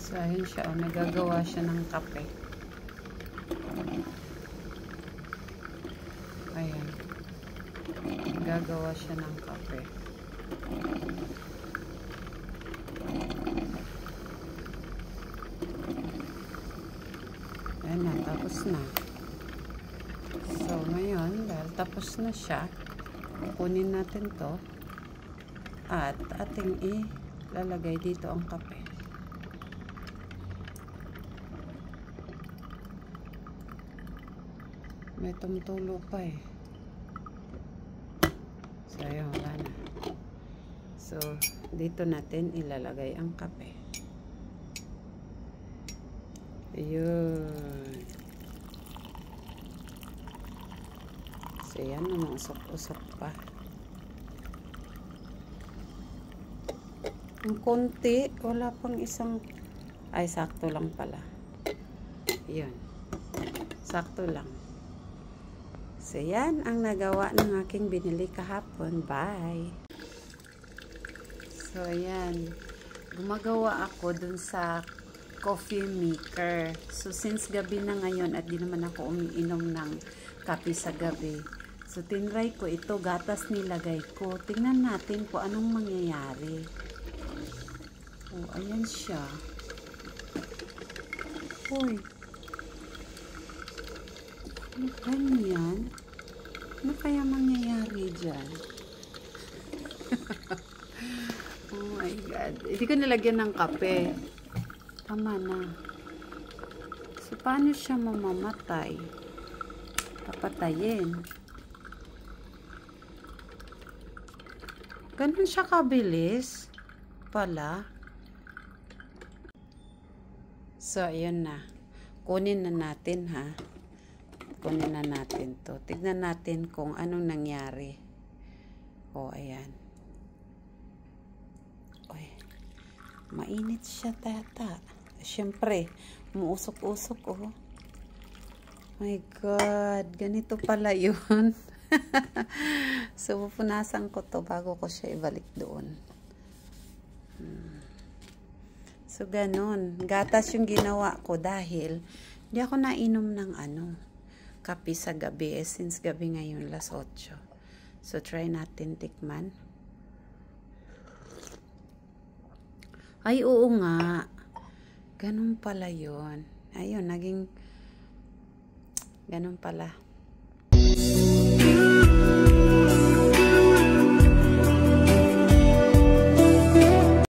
So, ayun siya. Nagagawa siya ng kape. Ayan. Nagagawa siya ng kape. Ayan na. Tapos na. So, ngayon, dahil tapos na siya, kunin natin to at ating ilalagay dito ang kape. May tumutulo pa eh. So, ayun, wala na. So, dito natin ilalagay ang kape. Ayun. So, yan, umusok-usok pa. Ang konti, wala pang isang, ay, sakto lang pala. Yun. Sakto lang. So, yan ang nagawa ng aking binili kahapon. Bye! So, yan. Gumagawa ako dun sa coffee maker. So, since gabi na ngayon at di naman ako umiinom ng kape sa gabi. So, tinry ko ito. Gatas nilagay ko. Tingnan natin kung anong mangyayari. Oh, ayan siya. Hoy. Ano ganyan? Ano kaya mangyayari dyan? Oh my God. Hindi ko nilagyan ng kape. Tama na. So, paano siya mamamatay? Papatayin. Ganun siya kabilis. Pala. So, ayun na. Kunin na natin, ha? Kunin na natin to. Tignan natin kung anong nangyari. O, ayan. Uy, mainit siya tata. Siyempre, umuusok-usok, oh. My God, ganito pala yun. So, pupunasan ko to bago ko siya ibalik doon. So, ganun. Gatas yung ginawa ko dahil hindi ako nainom ng kape sa gabi, since gabi ngayon 8:00. So, try natin tikman. Ay, oo nga. Ganun pala yun. Ayun, naging ganun pala.